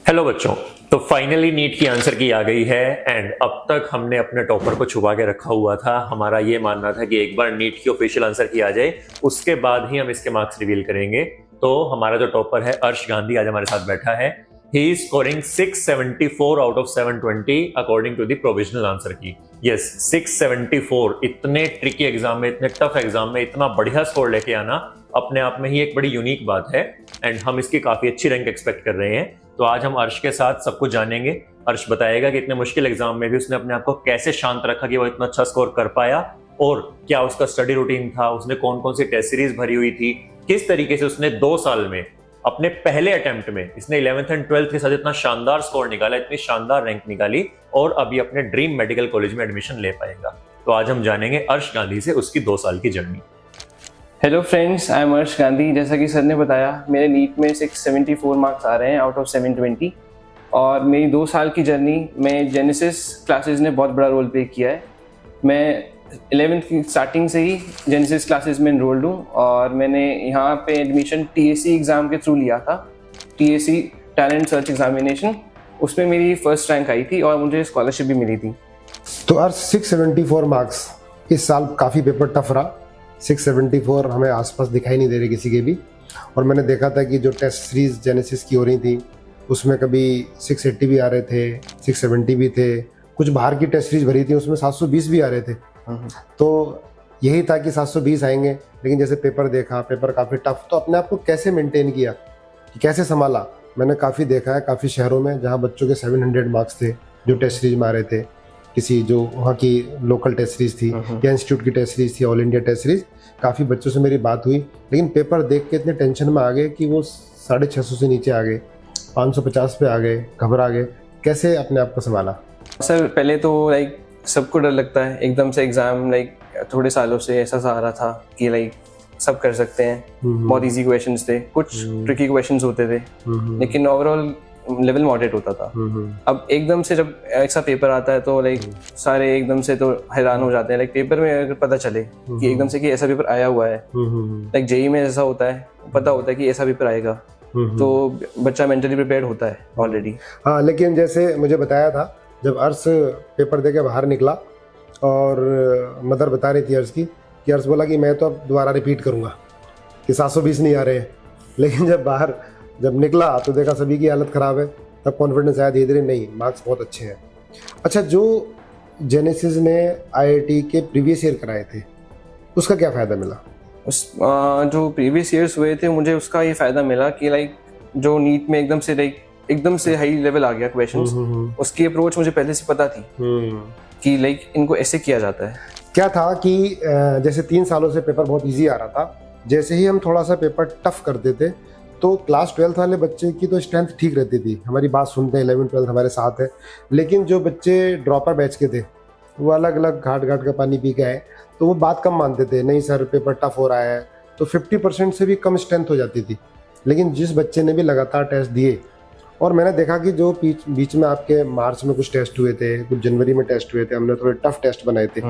Hello बच्चों। तो finally NEET की आंसर की आ गई है एंड अब तक हमने अपने टॉपर को छुपा के रखा हुआ था। हमारा ये मानना था कि एक बार नीट की ऑफिशियल आंसर की आ जाए उसके बाद ही हम इसके मार्क्स रिवील करेंगे। तो हमारा जो टॉपर है अर्श गांधी आज हमारे साथ बैठा है। He is scoring 674 out of 720 according to the provisional answer key. Yes 674। इतने ट्रिकी एग्जाम में, इतने टफ एग्जाम में इतना बढ़िया स्कोर लेके आना अपने आप में ही एक बड़ी यूनिक बात है एंड हम इसकी काफी अच्छी रैंक एक्सपेक्ट कर रहे हैं। तो आज हम अर्श के साथ सब कुछ जानेंगे। अर्श बताएगा कि इतने मुश्किल एग्जाम में भी उसने अपने आप को कैसे शांत रखा कि वो इतना अच्छा स्कोर कर पाया और क्या उसका स्टडी रूटीन था, उसने कौन कौन सी टेस्ट सीरीज भरी हुई थी, किस तरीके से उसने 2 साल में अपने पहले अटेम्प्ट में इसने 11th एंड 12th के साथ इतना शानदार स्कोर निकाला, इतनी शानदार रैंक निकाली और अभी अपने ड्रीम मेडिकल कॉलेज में एडमिशन ले पाएगा। तो आज हम जानेंगे अर्श गांधी से उसकी 2 साल की journey. Hello friends, I am अर्श गांधी। जैसा कि सर ने बताया, मेरे नीट में 674 मार्क्स आ रहे हैं आउट ऑफ 720 और मेरी 2 साल की जर्नी में जेनेसिस क्लासेस ने बहुत बड़ा रोल प्ले किया है। मैं 11th की स्टार्टिंग से ही जेनेसिस क्लासेस में इनरोल्ड हूँ और मैंने यहाँ पे एडमिशन टीएसी एग्ज़ाम के थ्रू लिया था। टीएसी टैलेंट सर्च एग्जामिनेशन, उसमें मेरी फर्स्ट रैंक आई थी और मुझे स्कॉलरशिप भी मिली थी। तो अर्श 674 मार्क्स, इस साल काफ़ी पेपर टफ रहा। 674 हमें आसपास दिखाई नहीं दे रही किसी के भी। और मैंने देखा था कि जो टेस्ट सीरीज जेनेसिस की हो रही थी उसमें कभी 680 भी आ रहे थे, 670 भी थे, कुछ बाहर की टेस्ट सीरीज भरी थी उसमें 720 भी आ रहे थे। तो यही था कि 720 आएंगे, लेकिन जैसे पेपर देखा, पेपर काफ़ी टफ। तो अपने आप को कैसे मेंटेन किया, कि कैसे संभाला? मैंने काफ़ी देखा है काफ़ी शहरों में जहाँ बच्चों के 700 मार्क्स थे जो टेस्ट सीरीज में आ रहे थे, किसी जो वहाँ की लोकल टेस्ट सीरीज थी या इंस्टीट्यूट की टेस्ट सीरीज थी, ऑल इंडिया टेस्ट सीरीज। काफ़ी बच्चों से मेरी बात हुई, लेकिन पेपर देख के इतने टेंशन में आ गए कि वो 650 से नीचे आ गए, 550 पे आ गए, घबरा गए। कैसे अपने आप को संभाला? सर पहले तो सबको डर लगता है एकदम से एग्ज़ाम। थोड़े सालों से ऐसा सा आ रहा था कि सब कर सकते हैं, बहुत इजी क्वेश्चंस थे, कुछ ट्रिकी क्वेश्चंस होते थे, लेकिन ओवरऑल लेवल मॉडरेट होता था। अब एकदम से जब ऐसा पेपर आता है तो सारे एकदम से तो हैरान हो जाते हैं। पेपर में अगर पता चले कि एकदम से कि ऐसा पेपर आया हुआ है, जेईई में ऐसा होता है, पता होता है कि ऐसा पेपर आएगा, तो बच्चा मेंटली प्रिपेयर्ड होता है ऑलरेडी। हाँ, लेकिन जैसे मुझे बताया था जब अर्श पेपर दे के बाहर निकला और मदर बता रही थी अर्श की कि अर्श बोला कि मैं तो अब दोबारा रिपीट करूँगा कि 720 नहीं आ रहे हैं। लेकिन जब निकला तो देखा सभी की हालत ख़राब है, तब कॉन्फिडेंस आया धीरे धीरे, नहीं मार्क्स बहुत अच्छे हैं। अच्छा, जो जेनेसिस ने आईआईटी के प्रीवियस ईयर कराए थे उसका क्या फ़ायदा मिला? जो प्रीवियस ईयर्स हुए थे मुझे उसका ये फ़ायदा मिला कि जो नीट में एकदम से हाई लेवल आ गया क्वेश्चंस, उसकी अप्रोच मुझे पहले से पता थी कि इनको ऐसे किया जाता है। क्या था कि जैसे 3 सालों से पेपर बहुत इजी आ रहा था, जैसे ही हम थोड़ा सा पेपर टफ करते थे तो क्लास 12th वाले बच्चे की तो स्ट्रेंथ ठीक रहती थी, हमारी बात सुनते हैं, 11th 12th हमारे साथ है। लेकिन जो बच्चे ड्रॉपर बैच के थे वो अलग अलग घाट घाट का पानी पी के आए, तो वो बात कम मानते थे, नहीं सर पेपर टफ हो रहा है, तो 50% से भी कम स्ट्रेंथ हो जाती थी। लेकिन जिस बच्चे ने भी लगातार टेस्ट दिए, और मैंने देखा कि जो बीच में आपके मार्च में कुछ टेस्ट हुए थे, कुछ जनवरी में टेस्ट हुए थे, हमने थोड़े टफ टेस्ट बनाए थे,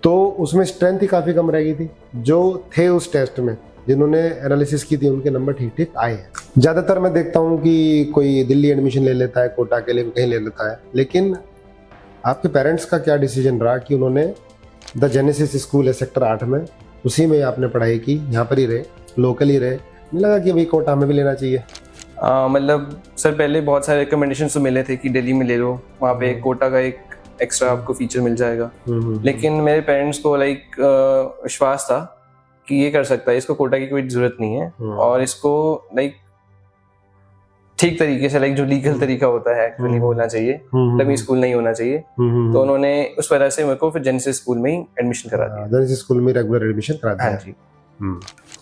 तो उसमें स्ट्रेंथ ही काफ़ी कम रह गई थी। जो थे उस टेस्ट में जिन्होंने एनालिसिस की थी उनके नंबर ठीक ठीक आए हैं। ज़्यादातर मैं देखता हूँ कि कोई दिल्ली एडमिशन ले लेता है, कोटा के लिए कहीं ले लेता है, लेकिन आपके पेरेंट्स का क्या डिसीजन रहा कि उन्होंने द जेनेसिस स्कूल है सेक्टर 8 में, उसी में आपने पढ़ाई की, यहाँ पर ही रहे, लोकल ही रहे? नहीं लगा कि भाई कोटा में भी लेना चाहिए? सर पहले बहुत सारे रिकमेंडेशन तो मिले थे कि दिल्ली में ले लो, वहाँ पे कोटा का एक एक्स्ट्रा आपको फीचर मिल जाएगा। लेकिन मेरे पेरेंट्स को विश्वास था कि ये कर सकता है, इसको कोटा की कोई जरूरत नहीं है और इसको ठीक तरीके से जो लीगल तरीका होता है एक्चुअली होना चाहिए, तभी स्कूल नहीं होना चाहिए। तो उन्होंने उस वजह से मेरे को फिर जेनेसिस स्कूल में ही एडमिशन करा दिया। जेनेसिस स्कूल में रेगुलर एडमिशन करा दिया। हाँ जी।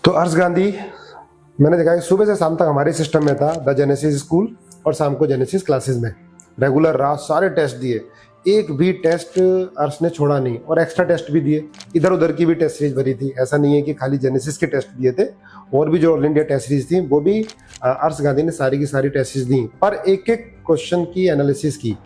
तो अर्श गांधी, मैंने देखा कि सुबह से शाम तक हमारे सिस्टम में था द जेनेसिस स्कूल और शाम को जेनेसिस क्लासेस में रेगुलर रहा, सारे टेस्ट दिए, एक भी टेस्ट अर्श ने छोड़ा नहीं, और एक्स्ट्रा टेस्ट भी दिए, इधर उधर की भी टेस्ट सीरीज भरी थी। ऐसा नहीं है कि खाली जेनेसिस के टेस्ट दिए थे, और भी जो ऑल इंडिया टेस्ट सीरीज थी वो भी अर्श गांधी ने सारी की सारी टेस्ट सीरीज दी, पर एक एक क्वेश्चन की एनालिसिस की।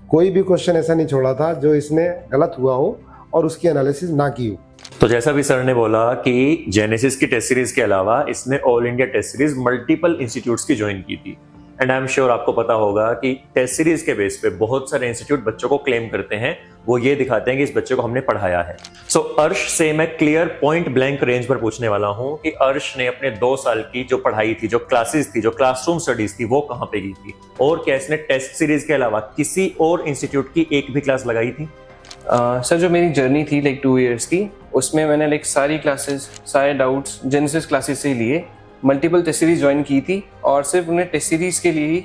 कोई भी क्वेश्चन ऐसा नहीं छोड़ा था जो इसने गलत हुआ हो और उसकी एनालिसिस ना की हो। तो जैसा भी सर ने बोला कि जेनेसिस की टेस्ट सीरीज के अलावा इसने all India test series multiple institutes की ज्वाइन की थी एंड आई एम श्योर आपको पता होगा कि टेस्ट सीरीज के बेस पे बहुत सारे इंस्टीट्यूट बच्चों को क्लेम करते हैं, वो ये दिखाते हैं कि इस बच्चे को हमने पढ़ाया है। सो अर्श से मैं क्लियर पॉइंट ब्लैंक रेंज पर पूछने वाला हूं कि अर्श ने अपने 2 साल की जो पढ़ाई थी, जो क्लासेस थी, जो क्लासरूम स्टडीज थी, वो कहाँ पे की थी, और क्या इसने टेस्ट सीरीज के अलावा किसी और इंस्टीट्यूट की एक भी क्लास लगाई थी? सर जो मेरी जर्नी थी लाइक 2 इयर्स की, उसमें मैंने लाइक सारी क्लासेस, सारे डाउट्स जेनेसिस क्लासेस से लिए, मल्टीपल टेस्ट सीरीज ज्वाइन की थी और सिर्फ उन्हें टेस्ट सीरीज के लिए ही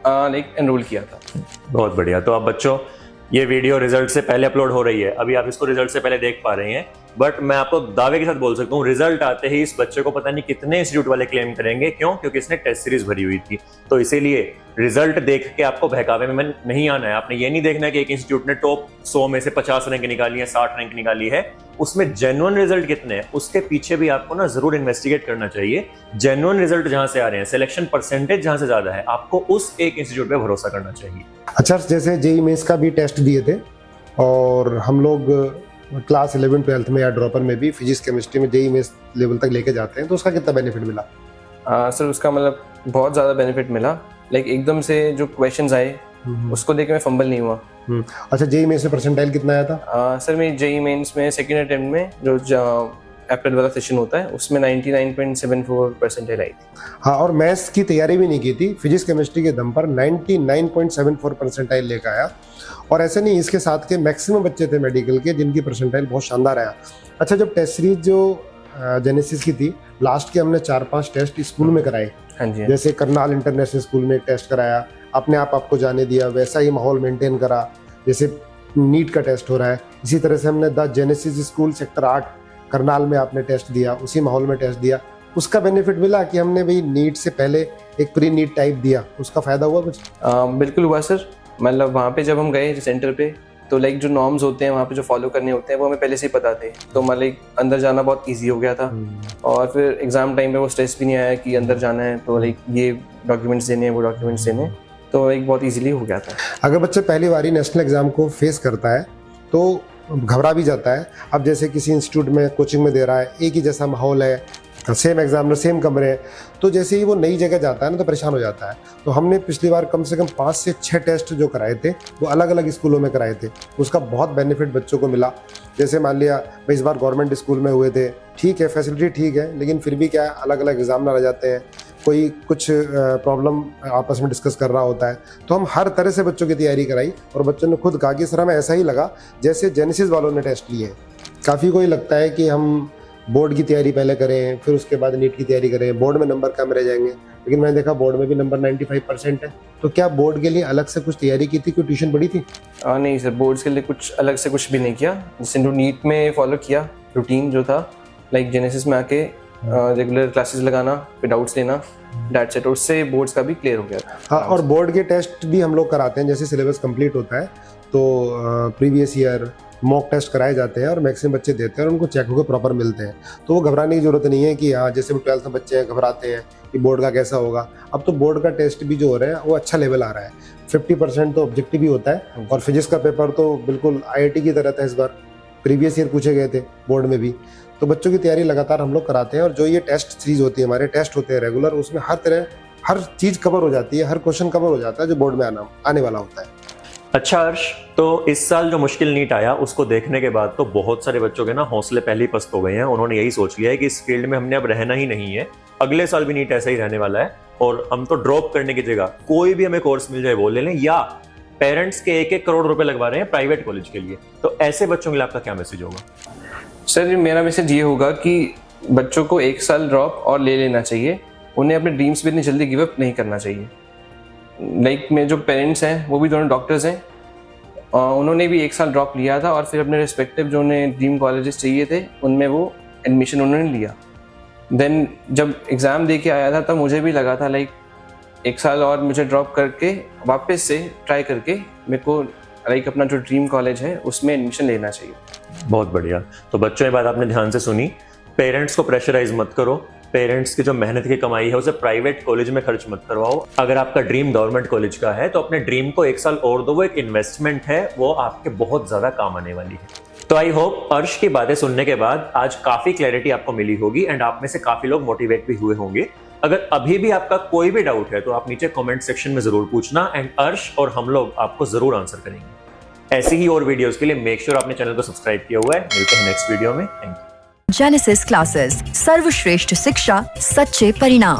लाइक एनरोल किया था। बहुत बढ़िया। तो अब बच्चों, ये वीडियो रिजल्ट से पहले अपलोड हो रही है, अभी आप इसको रिजल्ट से पहले देख पा रहे हैं, बट मैं आपको दावे के साथ बोल सकता हूँ रिजल्ट आते ही इस बच्चे को पता नहीं कितने इंस्टीट्यूट वाले क्लेम करेंगे। क्यों? क्योंकि इसने टेस्ट सीरीज भरी हुई थी। तो इसीलिए रिजल्ट देख के आपको बहकावे में नहीं आना है। आपने ये नहीं देखना है कि एक इंस्टीट्यूट ने टॉप 100 में से 50 रैंक निकाली है, 60 रैंक निकाली है, उसमें जेन्युइन रिजल्ट कितने हैं उसके पीछे भी आपको ना जरूर इन्वेस्टिगेट करना चाहिए। जेन्युइन रिजल्ट जहां से आ रहे हैं, सिलेक्शन परसेंटेज जहां से ज्यादा है, आपको उस एक इंस्टीट्यूट पे भरोसा करना चाहिए। अच्छा, जैसे जेईई मेंस का भी टेस्ट दिए थे और हम लोग क्लास 11 12 में या ड्रॉपर में भी फिजिक्स केमिस्ट्री में जेईई मेंस लेवल तक लेके जाते हैं, तो उसका कितना बेनिफिट मिला? सर उसका मतलब बहुत ज़्यादा बेनिफिट मिला। लाइक एकदम से जो क्वेश्चंस आए उसको देख के मैं फंबल नहीं हुआ। अच्छा, जेईई मेंस में परसेंटाइल कितना आया था? सर मेरी जेईई मेंस में सेकेंड अटेम्प्ट में जो अप्रैल वाला सेशन होता है उसमें 99.74 परसेंटाइल आई थी। हाँ, और मैथ्स की तैयारी भी नहीं की थी, फिजिक्स केमिस्ट्री के दम पर 99.74 परसेंटाइल लेकर आया। और ऐसे नहीं, इसके साथ के मैक्सिमम बच्चे थे मेडिकल के जिनकी परसेंटाइल बहुत शानदार आया। अच्छा, जब टेस्ट सीरीज जो जेनेसिस की थी, लास्ट के हमने 4-5 टेस्ट स्कूल में कराए। हाँ जी। जैसे करनाल इंटरनेशनल स्कूल में एक टेस्ट कराया, अपने आप आपको जाने दिया, वैसा ही माहौल मेंटेन करा जैसे नीट का टेस्ट हो रहा है। इसी तरह से हमने the genesis school sector 8 Karnal में आपने टेस्ट दिया, उसी माहौल में टेस्ट दिया। उसका बेनिफिट मिला कि हमने भाई नीट से पहले एक प्री नीट टाइप दिया, उसका फायदा हुआ कुछ? बिल्कुल हुआ सर। मतलब वहाँ पे जब हम गए सेंटर पे, तो लाइक जो नॉर्म्स होते हैं वहाँ पे जो फॉलो करने होते हैं वो हमें पहले से ही पता थे, तो मतलब अंदर जाना बहुत इजी हो गया था। और फिर एग्जाम टाइम पे वो स्ट्रेस भी नहीं आया कि अंदर जाना है तो लाइक ये डॉक्यूमेंट्स देने हैं, वो डॉक्यूमेंट्स देने हैं, तो एक बहुत इजीली हो गया था। अगर बच्चा पहली बार ही नेशनल एग्जाम को फेस करता है तो घबरा भी जाता है। अब जैसे किसी इंस्टीट्यूट में कोचिंग में दे रहा है, एक ही जैसा माहौल है, सेम एग्जामिनर, सेम कमरे हैं, तो जैसे ही वो नई जगह जाता है ना तो परेशान हो जाता है। तो हमने पिछली बार कम से कम 5 से 6 टेस्ट जो कराए थे वो अलग अलग स्कूलों में कराए थे, उसका बहुत बेनिफिट बच्चों को मिला। जैसे मान लिया भाई इस बार गवर्नमेंट स्कूल में हुए थे, ठीक है फैसिलिटी ठीक है, लेकिन फिर भी क्या है, अलग अलग एग्जामिनर आ जाते हैं, कोई कुछ प्रॉब्लम आपस में डिस्कस कर रहा होता है। तो हम हर तरह से बच्चों की तैयारी कराई और बच्चों ने खुद कहा कि सर हमें ऐसा ही लगा जैसे जेनेसिस वालों ने टेस्ट लिए हैं। काफ़ी कोई लगता है कि हम बोर्ड की तैयारी पहले करें फिर उसके बाद नीट की तैयारी करें, बोर्ड में नंबर कम रह जाएंगे, लेकिन मैंने देखा बोर्ड में भी नंबर 95% है। तो क्या बोर्ड के लिए अलग से कुछ तैयारी की थी, कोई ट्यूशन पढ़ी थी? नहीं सर, बोर्ड्स के लिए कुछ अलग से कुछ भी नहीं किया। जैसे नीट में फॉलो किया रूटीन जो था, लाइक जेनेसिस में आके रेगुलर क्लासेस लगाना, फिर डाउट्स लेना, दैट्स इट। उससे बोर्ड्स का भी क्लियर हो गया। हाँ, और बोर्ड के टेस्ट भी हम लोग कराते हैं। जैसे सिलेबस कंप्लीट होता है तो प्रीवियस ईयर मॉक टेस्ट कराए जाते हैं और मैक्सिमम बच्चे देते हैं और उनको चेक होकर प्रॉपर मिलते हैं। तो वो घबराने की जरूरत नहीं है कि हाँ जैसे वो 12th में बच्चे हैं घबराते हैं कि बोर्ड का कैसा होगा। अब तो बोर्ड का टेस्ट भी जो हो रहा है वो अच्छा लेवल आ रहा है। 50% तो ऑब्जेक्टिव ही होता है और फिजिक्स का पेपर तो बिल्कुल IIT की तरह था। इस बार प्रीवियस ईयर पूछे गए थे बोर्ड में भी। तो बच्चों की तैयारी लगातार हम लोग कराते हैं और जो ये टेस्ट सीरीज होती है, हमारे टेस्ट होते हैं रेगुलर, उसमें हर चीज़ कवर हो जाती है, हर क्वेश्चन कवर हो जाता है जो बोर्ड में आने वाला होता है। अच्छा हर्ष, तो इस साल जो मुश्किल नीट आया उसको देखने के बाद तो बहुत सारे बच्चों के ना हौसले पहले ही पस्त हो गए हैं। उन्होंने यही सोच लिया है कि इस फील्ड में हमने अब रहना ही नहीं है, अगले साल भी नीट ऐसा ही रहने वाला है और हम तो ड्रॉप करने की जगह कोई भी हमें कोर्स मिल जाए वो ले लें, या पेरेंट्स के 1-1 करोड़ रुपए लगवा रहे हैं प्राइवेट कॉलेज के लिए। तो ऐसे बच्चों के लिए आपका क्या मैसेज होगा? सर मेरा मैसेज ये होगा कि बच्चों को 1 साल ड्रॉप और ले लेना चाहिए। उन्हें अपने ड्रीम्स पे इतनी जल्दी गिव अप नहीं करना चाहिए। लाइक मेरे जो पेरेंट्स हैं वो भी दोनों डॉक्टर्स हैं, उन्होंने भी 1 साल ड्रॉप लिया था और फिर अपने रिस्पेक्टिव जो उन्हें ड्रीम कॉलेजेस चाहिए थे उनमें वो एडमिशन उन्होंने लिया। देन जब एग्ज़ाम दे के आया था तब मुझे भी लगा था लाइक 1 साल और मुझे ड्रॉप करके वापस से ट्राई करके मेरे को लाइक अपना जो ड्रीम कॉलेज है उसमें एडमिशन लेना चाहिए। बहुत बढ़िया। तो बच्चों ये बात आपने ध्यान से सुनी, पेरेंट्स को प्रेशराइज मत करो, पेरेंट्स की जो मेहनत की कमाई है उसे प्राइवेट कॉलेज में खर्च मत करवाओ। अगर आपका ड्रीम गवर्नमेंट कॉलेज का है तो अपने ड्रीम को 1 साल और दो, वो एक इन्वेस्टमेंट है, वो आपके बहुत ज्यादा काम आने वाली है। तो आई होप अर्श की बातें सुनने के बाद आज काफी क्लैरिटी आपको मिली होगी एंड आप में से काफी लोग मोटिवेट भी हुए होंगे। अगर अभी भी आपका कोई भी डाउट है तो आप नीचे कमेंट सेक्शन में जरूर पूछना एंड अर्श और हम लोग आपको जरूर आंसर करेंगे। ऐसी ही और वीडियोस के लिए मेक श्योर आपने चैनल को सब्सक्राइब किया हुआ है। मिलते हैं नेक्स्ट वीडियो में। Thank you. जेनेसिस क्लासेस, सर्वश्रेष्ठ शिक्षा, सच्चे परिणाम।